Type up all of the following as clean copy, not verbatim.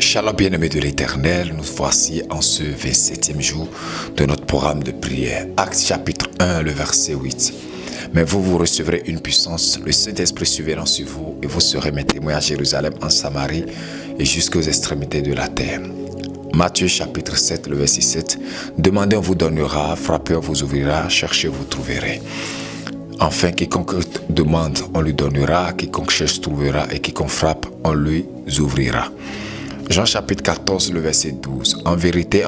Shalom bien-aimés de l'Éternel, nous voici en ce 27e jour de notre programme de prière. Actes chapitre 1, le verset 8. Mais vous recevrez une puissance, le Saint-Esprit surviendra sur vous et vous serez mes témoins à Jérusalem, en Samarie et jusqu'aux extrémités de la terre. Matthieu chapitre 7, le verset 7. Demandez, on vous donnera, frappez, on vous ouvrira, cherchez, vous trouverez. Enfin, quiconque demande, on lui donnera, quiconque cherche, trouvera, et quiconque frappe, on lui ouvrira. Jean chapitre 14, le verset 12. En vérité,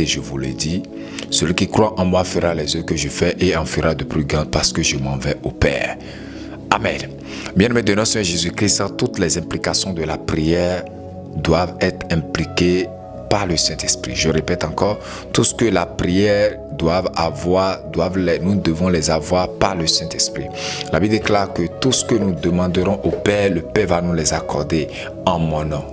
je vous le dis, celui qui croit en moi fera les œuvres que je fais et en fera de plus grandes parce que je m'en vais au Père. Amen. Bien-aimés de notre Seigneur Jésus-Christ, toutes les implications de la prière doivent être impliquées par le Saint-Esprit. Je répète encore, tout ce que la prière nous devons les avoir par le Saint-Esprit. La Bible déclare que tout ce que nous demanderons au Père, le Père va nous les accorder en mon nom.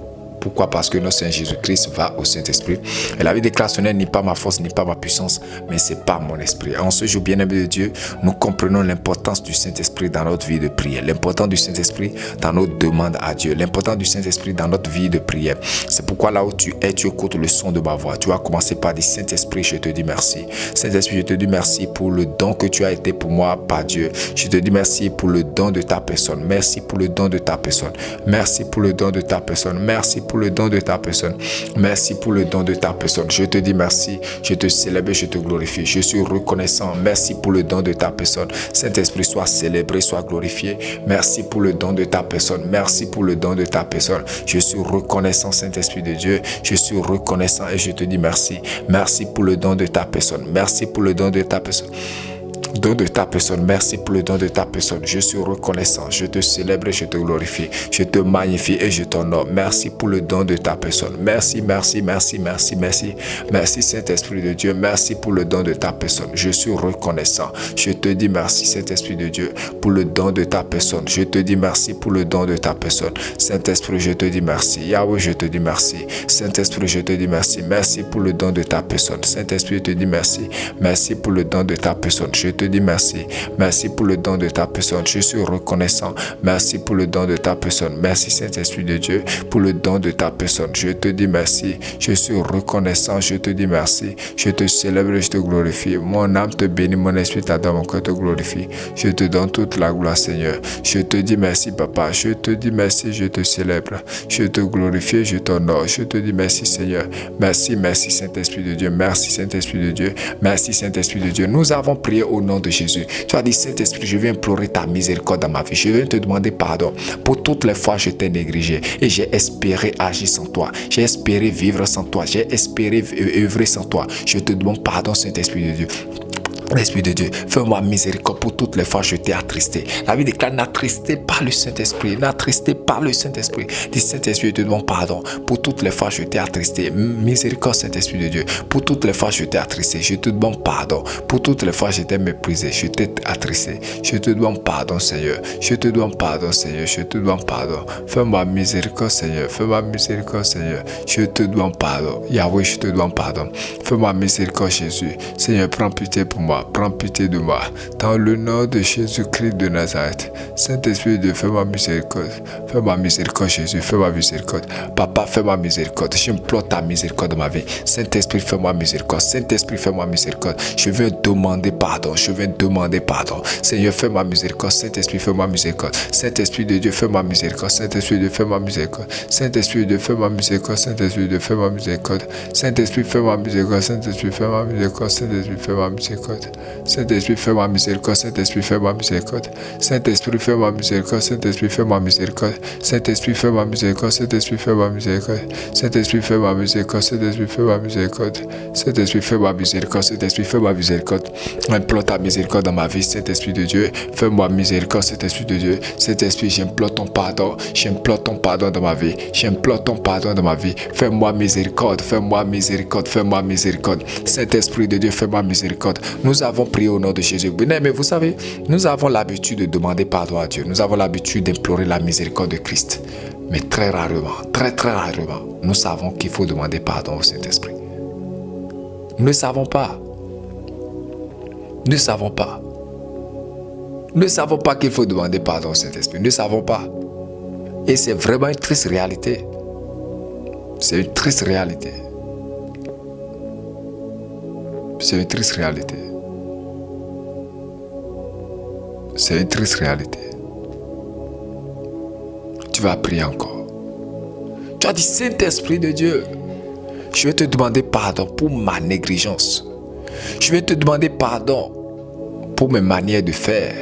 Pourquoi? Parce que notre Seigneur Jésus-Christ va au Saint-Esprit. Et la vie déclare, ce n'est ni pas ma force, ni pas ma puissance, mais c'est par mon esprit. En ce jour bien-aimé de Dieu, nous comprenons l'importance du Saint-Esprit dans notre vie de prière. L'importance du Saint-Esprit dans notre demande à Dieu. L'importance du Saint-Esprit dans notre vie de prière. C'est pourquoi là où tu es, tu écoutes le son de ma voix. Tu vas commencer par dire, Saint-Esprit, je te dis merci. Saint-Esprit, je te dis merci pour le don que tu as été pour moi par Dieu. Je te dis merci pour le don de ta personne. Merci pour le don de ta personne. Merci pour le don de ta personne. Merci pour le don de ta personne. Merci pour le don de ta personne. Je te dis merci. Je te célèbre, je te glorifie. Je suis reconnaissant. Merci pour le don de ta personne. Saint-Esprit, sois célébré, sois glorifié. Merci pour le don de ta personne. Merci pour le don de ta personne. Je suis reconnaissant, Saint-Esprit de Dieu. Je suis reconnaissant et je te dis merci. Merci pour le don de ta personne. Merci pour le don de ta personne. Don de ta personne, merci pour le don de ta personne. Je suis reconnaissant, je te célèbre, je te glorifie, je te magnifie et je t'honore. Merci pour le don de ta personne. Merci, merci, merci, merci, merci. Merci Saint-Esprit de Dieu, merci pour le don de ta personne. Je suis reconnaissant. Je te dis merci Saint-Esprit de Dieu pour le don de ta personne. Je te dis merci pour le don de ta personne. Saint-Esprit, je te dis merci. Yahweh, je te dis merci. Saint-Esprit, je te dis merci. Merci pour le don de ta personne. Saint-Esprit, je te dis merci. Merci pour le don de ta personne. Je te dis merci. Merci pour le don de ta personne. Je suis reconnaissant. Merci pour le don de ta personne. Merci Saint-Esprit de Dieu pour le don de ta personne. Je te dis merci. Je suis reconnaissant. Je te dis merci. Je te célèbre, je te glorifie. Mon âme te bénit, mon esprit t'adore, mon cœur te glorifie. Je te donne toute la gloire, Seigneur. Je te dis merci, Papa. Je te dis merci, je te célèbre. Je te glorifie, je t'honore. Je te dis merci, Seigneur. Merci, merci Saint-Esprit de Dieu. Merci Saint-Esprit de Dieu. Merci Saint-Esprit de Dieu. Nous avons prié au nom de Jésus. Tu as dit, Saint-Esprit, je viens implorer ta miséricorde dans ma vie. Je viens te demander pardon pour toutes les fois je t'ai négligé et j'ai espéré agir sans toi. J'ai espéré vivre sans toi. J'ai espéré œuvrer sans toi. Je te demande pardon, Saint-Esprit de Dieu. L'Esprit de Dieu, fais-moi miséricorde pour toutes les fois je t'ai attristé. La vie déclare, n'attristé par le Saint-Esprit, n'attristé par le Saint-Esprit. Dis, Saint-Esprit, je te demande pardon pour toutes les fois je t'ai attristé. Miséricorde, Saint-Esprit de Dieu, pour toutes les fois je t'ai attristé. Je te demande pardon pour toutes les fois je t'ai méprisé, je t'ai attristé. Je te demande pardon, Seigneur. Je te demande pardon, Seigneur. Je te demande pardon. Fais-moi miséricorde, Seigneur. Fais-moi miséricorde, Seigneur. Je te demande pardon. Yahweh, je te demande pardon. Fais-moi miséricorde, Jésus. Seigneur, prends pitié pour moi. Prends pitié de moi. Dans le nom de Jésus-Christ de Nazareth. Saint-Esprit de Dieu, fais-moi miséricorde. Fais-moi miséricorde, Jésus. Fais-moi miséricorde. Papa, fais-moi miséricorde. J'implore ta miséricorde dans ma vie. Saint-Esprit, fais-moi miséricorde. Saint-Esprit, fais-moi miséricorde. Je viens demander pardon. Je viens demander pardon. Seigneur, fais-moi miséricorde. Saint-Esprit, fais-moi miséricorde. Saint-Esprit de Dieu, fais-moi miséricorde. Saint-Esprit de Dieu, fais-moi miséricorde. Saint-Esprit de Dieu, fais-moi miséricorde. Saint-Esprit de Dieu, fais-moi miséricorde. Saint-Esprit, fais-moi miséricorde. Saint-Esprit, fais-moi miséricorde. Saint-Esprit, fais-moi miséricorde. Saint-Esprit, fais-moi miséricorde. Saint-Esprit, fais-moi miséricorde. Saint-Esprit, fais-moi miséricorde. Saint-Esprit, fais-moi miséricorde. Saint-Esprit, fais-moi miséricorde. Saint-Esprit, fais-moi miséricorde. Saint-Esprit, fais-moi miséricorde. Saint-Esprit, fais-moi miséricorde. Saint-Esprit, fais-moi miséricorde. Saint-Esprit, fais-moi miséricorde. Implore ta miséricorde dans ma vie, Saint-Esprit de Dieu. Fais-moi miséricorde, Saint-Esprit de Dieu. Saint-Esprit, j'implore ton pardon. J'implore ton pardon dans ma vie. J'implore ton pardon dans ma vie. Fais-moi miséricorde. Fais-moi miséricorde. Fais-moi miséricorde. Saint-Esprit de Dieu, fais-moi miséricorde. Nous avons prié au nom de Jésus. Mais vous savez, nous avons l'habitude de demander pardon à Dieu. Nous avons l'habitude d'implorer la miséricorde de Christ. Mais très rarement, très rarement, nous savons qu'il faut demander pardon au Saint-Esprit. Nous ne savons pas. Nous ne savons pas. Nous ne savons pas qu'il faut demander pardon au Saint-Esprit. Nous ne savons pas. Et c'est vraiment une triste réalité. C'est une triste réalité. C'est une triste réalité. C'est une triste réalité. Tu vas prier encore. Tu as dit, Saint-Esprit de Dieu, je vais te demander pardon pour ma négligence. Je vais te demander pardon pour mes manières de faire,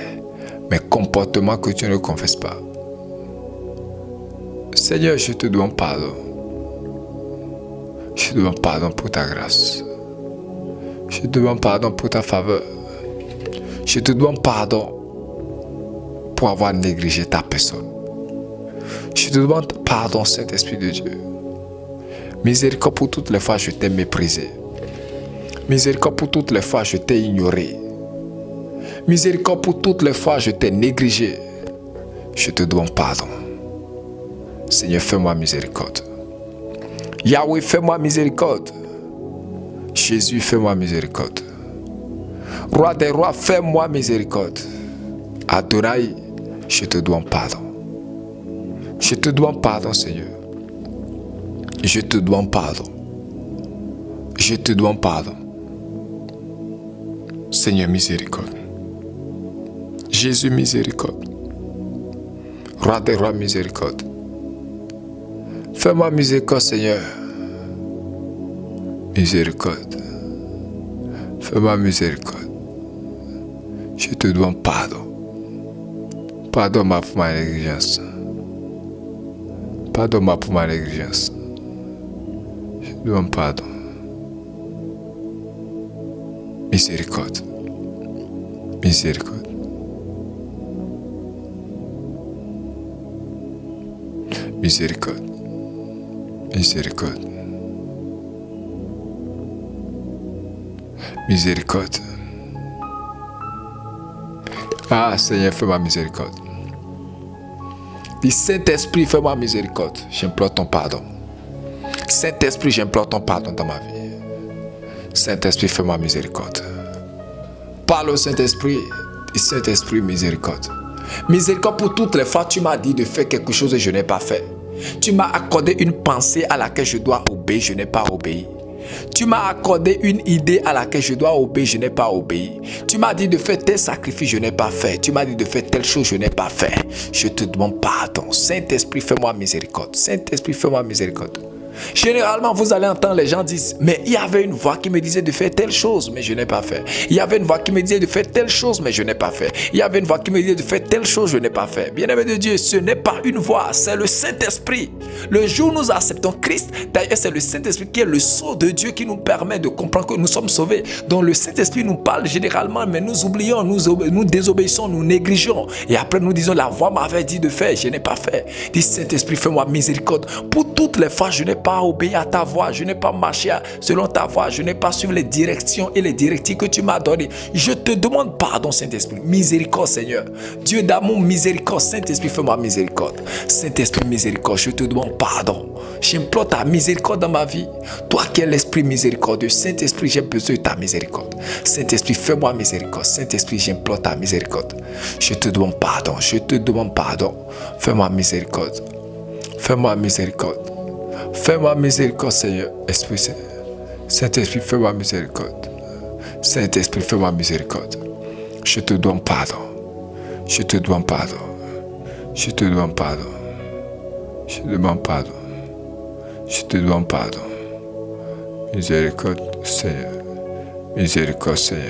mes comportements que tu ne confesses pas. Seigneur, je te demande pardon. Je te demande pardon pour ta grâce. Je te demande pardon pour ta faveur. Je te demande pardon pour avoir négligé ta personne. Je te demande pardon, Saint-Esprit de Dieu. Miséricorde pour toutes les fois je t'ai méprisé. Miséricorde pour toutes les fois je t'ai ignoré. Miséricorde pour toutes les fois je t'ai négligé. Je te demande pardon. Seigneur, fais-moi miséricorde. Yahweh, fais-moi miséricorde. Jésus, fais-moi miséricorde. Roi des rois, fais-moi miséricorde. Adonai, je te demande pardon. Je te demande pardon, Seigneur. Je te demande pardon. Je te demande pardon. Seigneur, miséricorde. Jésus, miséricorde. Roi des rois, miséricorde. Fais-moi miséricorde, Seigneur. Miséricorde. Fais-moi miséricorde. Je te demande pardon. Pardonne-moi pour ma négligence. Pardonne-moi pour ma négligence. Je te demande pardon. Miséricorde. Miséricorde. Miséricorde. Miséricorde. Miséricorde. Ah, Seigneur, fais-moi miséricorde. Dis, Saint-Esprit, fais-moi miséricorde. J'implore ton pardon. Saint-Esprit, j'implore ton pardon dans ma vie. Saint-Esprit, fais-moi miséricorde. Parle au Saint-Esprit. Dis, Saint-Esprit, miséricorde. Miséricorde pour toutes les fois tu m'as dit de faire quelque chose et je n'ai pas fait. Tu m'as accordé une pensée à laquelle je dois obéir, je n'ai pas obéi. Tu m'as accordé une idée à laquelle je dois obéir, je n'ai pas obéi. Tu m'as dit de faire tel sacrifice, je n'ai pas fait. Tu m'as dit de faire telle chose, je n'ai pas fait. Je te demande pardon. Saint-Esprit, fais-moi miséricorde. Saint-Esprit, fais-moi miséricorde. Généralement, vous allez entendre les gens dire, mais il y avait une voix qui me disait de faire telle chose, mais je n'ai pas fait. Il y avait une voix qui me disait de faire telle chose, mais je n'ai pas fait. Il y avait une voix qui me disait de faire telle chose, je n'ai pas fait. Bien-aimé de Dieu, ce n'est pas une voix, c'est le Saint-Esprit. Le jour où nous acceptons Christ, d'ailleurs, c'est le Saint-Esprit qui est le sceau de Dieu qui nous permet de comprendre que nous sommes sauvés. Donc le Saint-Esprit nous parle généralement, mais nous oublions, nous désobéissons, nous négligeons. Et après, nous disons, la voix m'avait dit de faire, je n'ai pas fait. Dis, Saint-Esprit, fais-moi miséricorde. Pour toutes les fois, je n'ai pas obéi à ta voix, je n'ai pas marché selon ta voix, je n'ai pas suivi les directions et les directives que tu m'as données. Je te demande pardon, Saint-Esprit. Miséricorde, Seigneur. Dieu d'amour, miséricorde. Saint-Esprit, fais-moi miséricorde. Saint-Esprit, miséricorde, je te demande pardon. J'implore ta miséricorde dans ma vie. Toi qui es l'Esprit miséricordieux, Saint-Esprit, j'ai besoin de ta miséricorde. Saint-Esprit, fais-moi miséricorde. Saint-Esprit, j'implore ta miséricorde. Je te demande pardon, je te demande pardon. Fais-moi miséricorde. Fais-moi miséricorde. Fais-moi miséricorde, Seigneur. Esprit Saint. Saint-Esprit, fais-moi miséricorde. Saint-Esprit, fais-moi miséricorde. Je te demande pardon. Je te demande pardon. Je te demande pardon. Je te demande pardon. Je te demande pardon. Miséricorde, Seigneur. Miséricorde, Seigneur.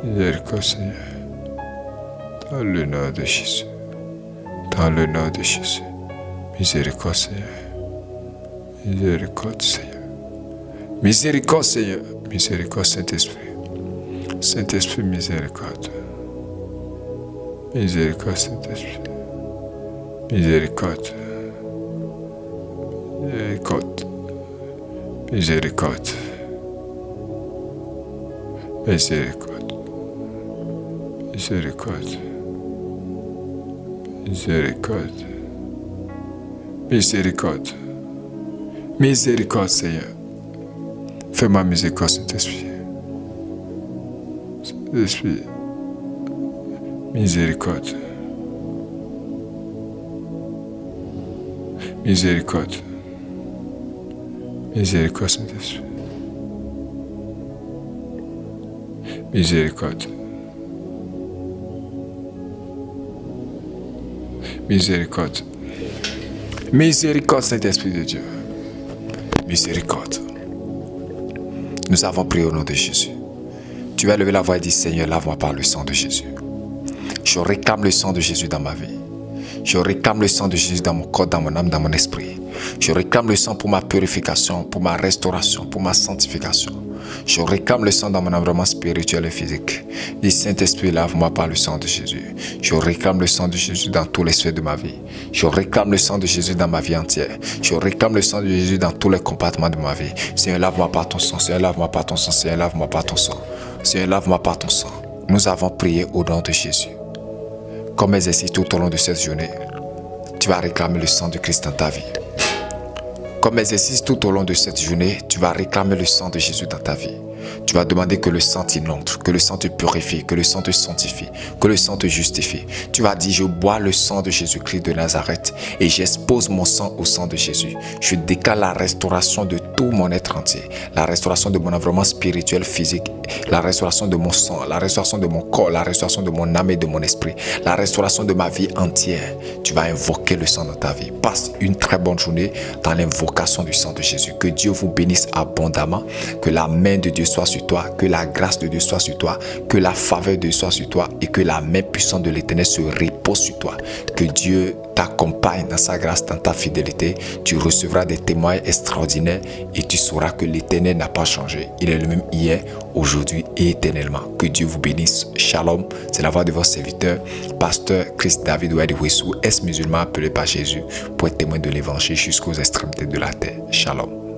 Miséricorde, Seigneur. Dans le nom de Jésus. Dans le nom de Jésus. Miséricorde, Seigneur. Miséricorde, Seigneur. Miséricorde, Seigneur. Miséricorde, Saint-Esprit. Saint-Esprit, miséricorde. Miséricorde, Saint-Esprit. Miséricorde. Miséricorde. Miséricorde. Miséricorde. Miséricorde. Miséricorde. Miséricorde. Miséricorde, Seigneur. Fais-moi miséricorde, Saint-Esprit. Saint-Esprit. Miséricorde. Miséricorde. Miséricorde, Saint-Esprit. Miséricorde. Miséricorde. Miséricorde, Saint-Esprit de Dieu. Miséricorde. Nous avons prié au nom de Jésus. Tu vas lever la voix et dire, Seigneur, lave-moi par le sang de Jésus. Je réclame le sang de Jésus dans ma vie. Je réclame le sang de Jésus dans mon corps, dans mon âme, dans mon esprit. Je réclame le sang pour ma purification, pour ma restauration, pour ma sanctification. Je réclame le sang dans mon environnement spirituel et physique. Dis, Saint-Esprit, lave-moi par le sang de Jésus. Je réclame le sang de Jésus dans tous les sphères de ma vie. Je réclame le sang de Jésus dans ma vie entière. Je réclame le sang de Jésus dans tous les compartiments de ma vie. Seigneur, lave-moi par ton sang. Seigneur, lave-moi par ton sang. Seigneur, lave-moi par ton sang. Seigneur, lave-moi par ton sang. Nous avons prié au nom de Jésus. Comme exercice tout au long de cette journée, tu vas réclamer le sang de Christ dans ta vie. Comme exercice tout au long de cette journée, tu vas réclamer le sang de Jésus dans ta vie. Tu vas demander que le sang t'inonde, que le sang te purifie, que le sang te sanctifie, que le sang te justifie. Tu vas dire, je bois le sang de Jésus-Christ de Nazareth et j'expose mon sang au sang de Jésus. Je déclare la restauration de tout mon être entier, la restauration de mon environnement spirituel, physique, la restauration de mon sang, la restauration de mon corps, la restauration de mon âme et de mon esprit, la restauration de ma vie entière. Tu vas invoquer le sang dans ta vie. Passe une très bonne journée dans l'invocation du sang de Jésus. Que Dieu vous bénisse abondamment, que la main de Dieu soit sur toi, que la grâce de Dieu soit sur toi, que la faveur de Dieu soit sur toi et que la main puissante de l'Éternel se repose sur toi. Que Dieu t'accompagne dans sa grâce, dans ta fidélité. Tu recevras des témoins extraordinaires et tu sauras que l'Éternel n'a pas changé. Il est le même hier, aujourd'hui et éternellement. Que Dieu vous bénisse. Shalom. C'est la voix de votre serviteur, pasteur Christ David Oued-Wessou, ex-musulman appelé par Jésus pour être témoin de l'évangile jusqu'aux extrémités de la terre. Shalom.